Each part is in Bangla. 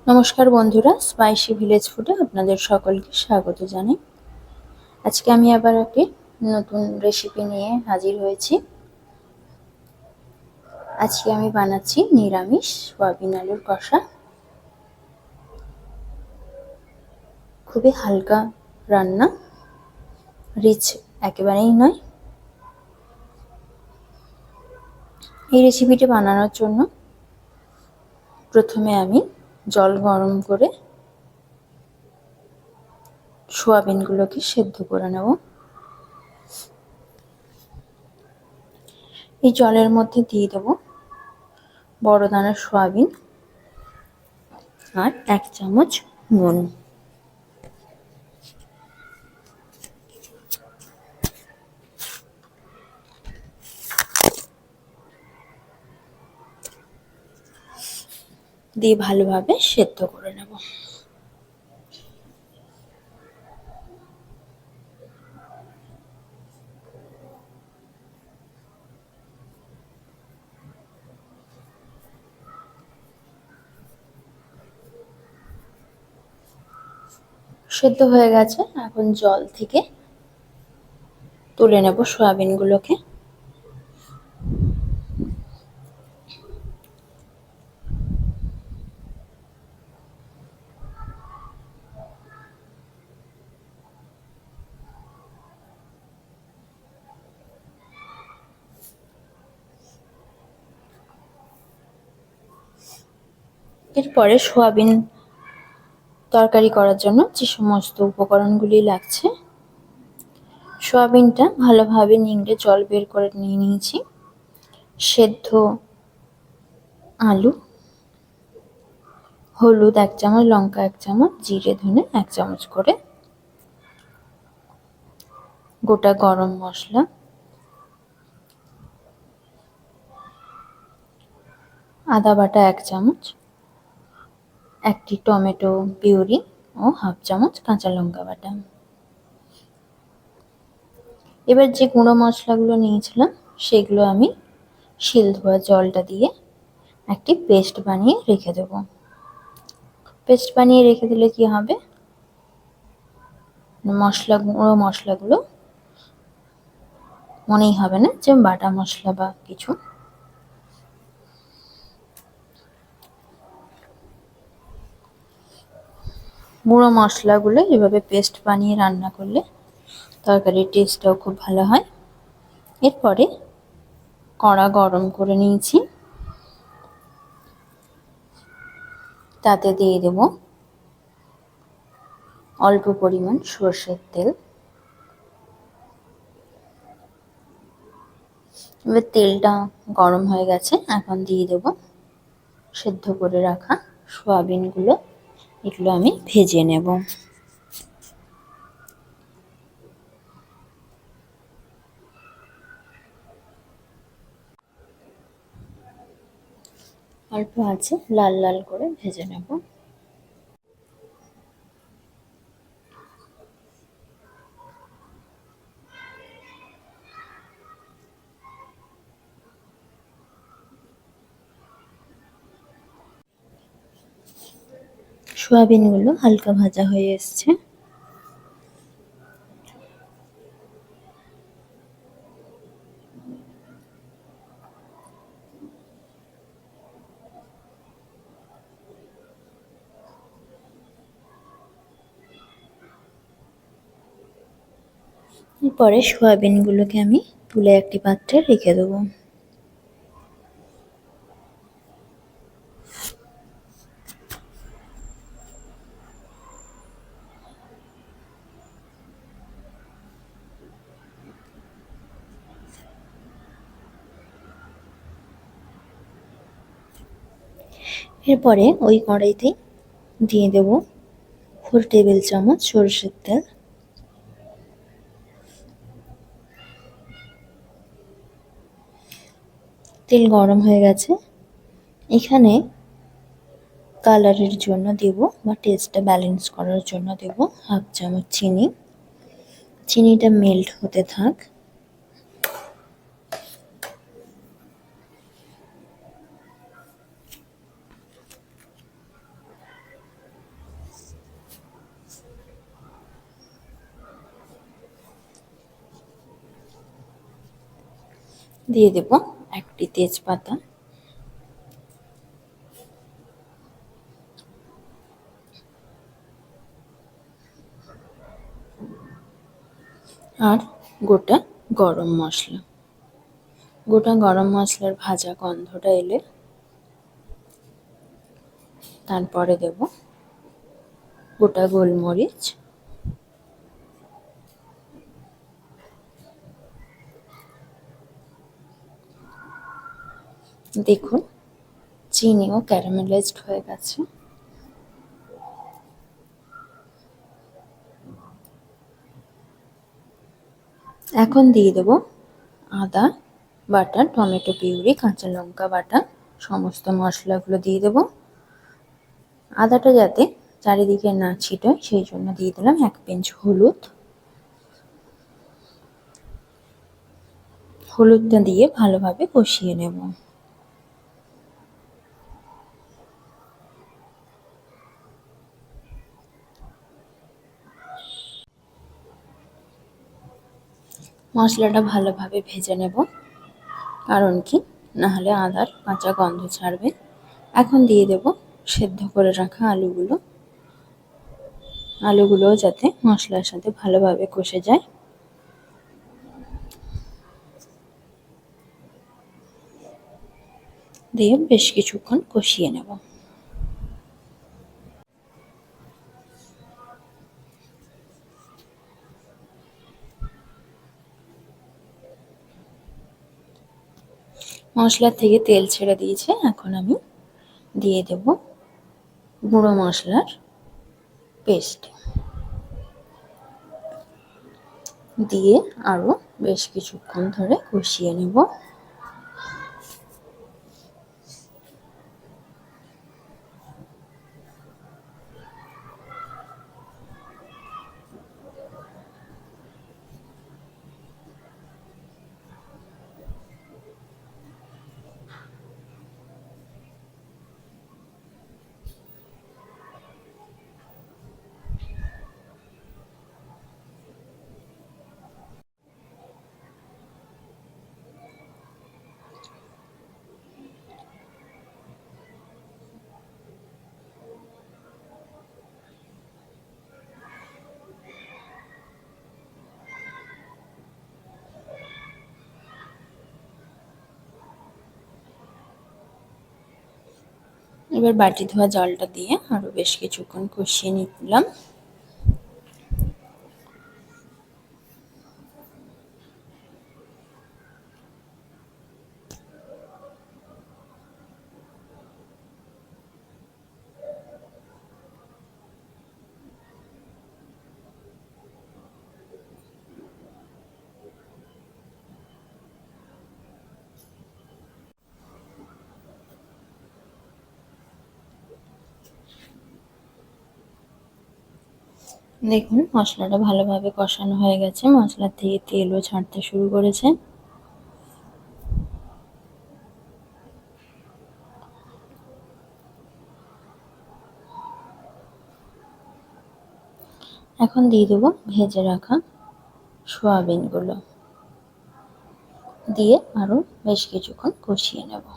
নমস্কার বন্ধুরা, স্পাইসি ভিলেজ ফুডে আপনাদের সকলকে স্বাগত জানাই। আজকে আমি আবার একটি নতুন রেসিপি নিয়ে হাজির হয়েছি। আজকে আমি বানাচ্ছি নিরামিষ সয়াবিন আলুর কষা। খুবই হালকা রান্না, রিচ একেবারেই নয়। এই রেসিপিটি বানানোর জন্য প্রথমে আমি জল গরম করে সয়াবিনগুলোকে সেদ্ধ করে নেব। এই জলের মধ্যে দিয়ে দেব বড় দানার সয়াবিন আর 1 চামচ নুন। দিয়ে ভালোভাবে সেদ্ধ করে নেব। সেদ্ধ হয়ে গেছে, এখন জল থেকে তুলে নেব সয়াবিনগুলোকে। এরপরে সয়াবিন তরকারি করার জন্য যে সমস্ত উপকরণগুলি লাগছে, সয়াবিনটা ভালোভাবে নিংড়ে জল বের করে নিয়ে নিয়েছি। সেদ্ধ আলু, হলুদ 1 চামচ, লঙ্কা 1 চামচ, জিরে ধনে 1 চামচ করে, গোটা গরম মশলা, আদা বাটা 1 চামচ, একটি টমেটো পিউরি ও 1/2 চামচ কাঁচা লঙ্কা বাটা। এবার যে গুঁড়ো মশলাগুলো নিয়েছিলাম সেগুলো আমি শিল ধোয়া জলটা দিয়ে একটি পেস্ট বানিয়ে রেখে দেব। পেস্ট বানিয়ে রেখে দিলে কি হবে, গুঁড়ো মশলাগুলো মনেই হবে না যে বাটা মশলা বা কিছু। গুঁড়ো মশলাগুলো এভাবে পেস্ট বানিয়ে রান্না করলে তরকারির টেস্টটাও খুব ভালো হয়। এরপরে কড়া গরম করে নিয়েছি, তাতে দিয়ে দেব অল্প পরিমাণ সর্ষের তেল। এবার তেলটা গরম হয়ে গেছে, এখন দিয়ে দেব সেদ্ধ করে রাখা সয়াবিনগুলো। এগুলো আমি ভেজে নেব। অল্প আছে লাল লাল করে ভেজে নেব। সয়াবিনগুলো হালকা ভাজা হয়ে এসছে। এরপরে সয়াবিনগুলোকে আমি তুলে একটি পাত্রে রেখে দেবো। এরপরে ওই কড়াইতে দিয়ে দেব 4 টেবিল চামচ সরষের তেল। তেল গরম হয়ে গেছে, এখানে কালারের জন্য দেব বা টেস্টটা ব্যালেন্স করার জন্য দেব 1/2 চামচ চিনি। চিনিটা মেল্ট হতে থাক। দিয়ে দেব একটি তেজপাতা, আর গোটা গরম মশলা। গোটা গরম মশলার ভাজা গন্ধটা এলে তারপরে দেব গোটা গোলমরিচ, দেখুন চিনিও ক্যারামেলাইজড হয়ে গেছে। এখন দিয়ে দেব আদা বাটা, টমেটো পিউরি, কাঁচা লঙ্কা বাটা, সমস্ত মশলাগুলো দিয়ে দেব। আদাটা যাতে চারিদিকে না ছিটোয় সেই জন্য দিয়ে দিলাম 1 পিঞ্চ হলুদ। হলুদটা দিয়ে ভালোভাবে কষিয়ে নেব। মশলাটা ভালোভাবে ভেজে নেব, কারণ কি নাহলে আদার কাঁচা গন্ধ ছাড়বে। এখন দিয়ে দেব সেদ্ধ করে রাখা আলুগুলো। আলুগুলোও যাতে মশলার সাথে ভালোভাবে কষে যায়। দিয়ে বেশ কিছুক্ষণ কষিয়ে নেব। মশলার থেকে তেল ছেড়ে দিয়েছে, এখন আমি দিয়ে দেব গুঁড়ো মশলার পেস্ট। দিয়ে আরও বেশ কিছুক্ষণ ধরে কষিয়ে নেব। এবার বাটি ধোয়া জলটা দিয়ে আরও বেশ কিছুক্ষণ কষিয়ে নিলাম। দেখুন মশলাটা ভালোভাবে কষানো হয়ে গেছে, মশলার থেকে তেলও ছাড়তে শুরু করেছে। এখন দিয়ে দেবো ভেজে রাখা সয়াবিনগুলো, দিয়ে আরও বেশ কিছুক্ষণ কষিয়ে নেব।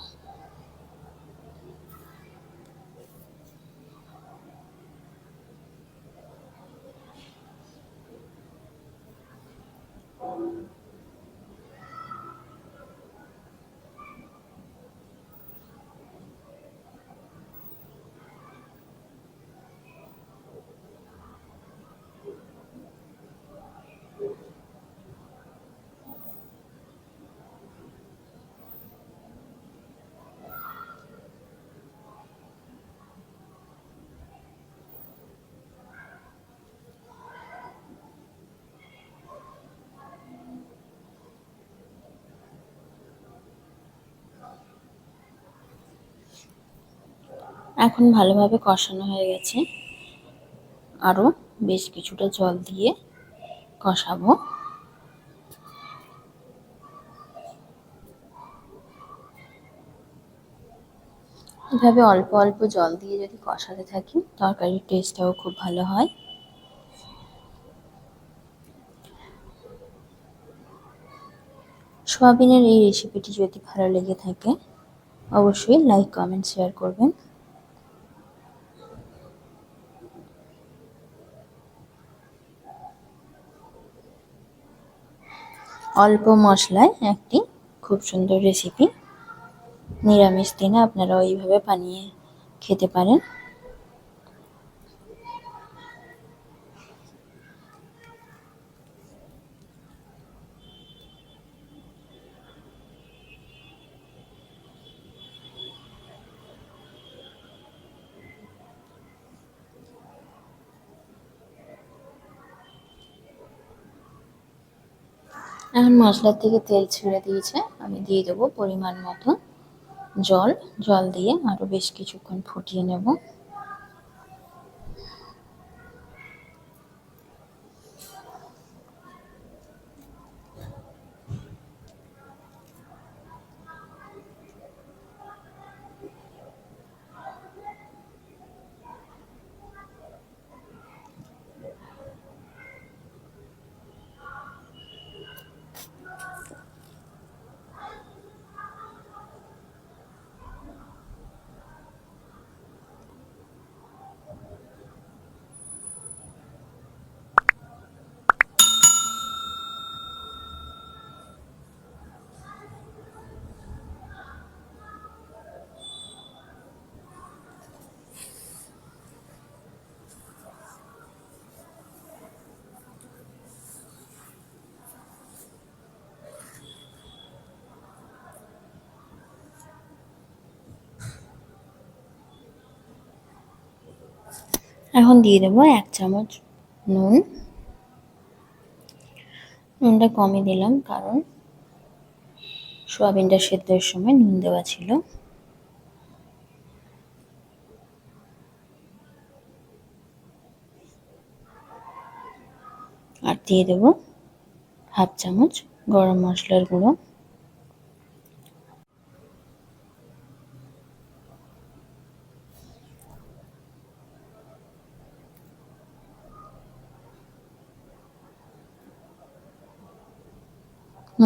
এখন ভালোভাবে কষানো হয়ে গেছে, আরও বেশ কিছুটা জল দিয়ে কষাবো। এভাবে অল্প অল্প জল দিয়ে যদি কষাতে থাকি তরকারির টেস্টটাও খুব ভালো হয়। সোয়াবিনের এই রেসিপিটি যদি ভালো লেগে থাকে অবশ্যই লাইক, কমেন্ট, শেয়ার করবেন। অল্প মশলায় একটি খুব সুন্দর রেসিপি। নিরামিষ দিনে আপনারা এইভাবে বানিয়ে খেতে পারেন। এখন মশলার থেকে তেল ছেড়ে দিয়েছে, আমি দিয়ে দেবো পরিমাণ মতো জল। জল দিয়ে আরও বেশ কিছুক্ষণ ফুটিয়ে নেব। এখন দিয়ে দেবো 1 চামচ নুন। নুনটা কমই দিলাম কারণ সোয়াবিনটা সেদ্ধর সময় নুন দেওয়া ছিল। আর দিয়ে দেবো 1/2 চামচ গরম মশলার গুঁড়ো।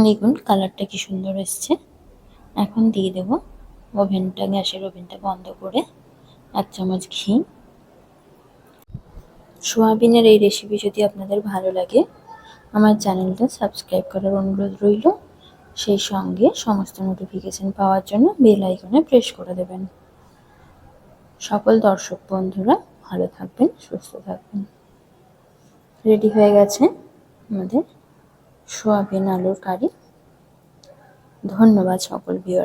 দেখুন কালারটা কি সুন্দর এসছে। এখন দিয়ে দেবো গ্যাসের ওভেনটা বন্ধ করে 1 চামচ ঘি। সোয়াবিনের এই রেসিপি যদি আপনাদের ভালো লাগে আমার চ্যানেলটা সাবস্ক্রাইব করার অনুরোধ রইল। সেই সঙ্গে সমস্ত নোটিফিকেশন পাওয়ার জন্য বেল আইকনে প্রেস করে দেবেন। সকল দর্শক বন্ধুরা ভালো থাকবেন, সুস্থ থাকবেন। রেডি হয়ে গেছে আমাদের সোয়াবিন আলুর কারি। ধন্যবাদ সকল ভিউয়ার।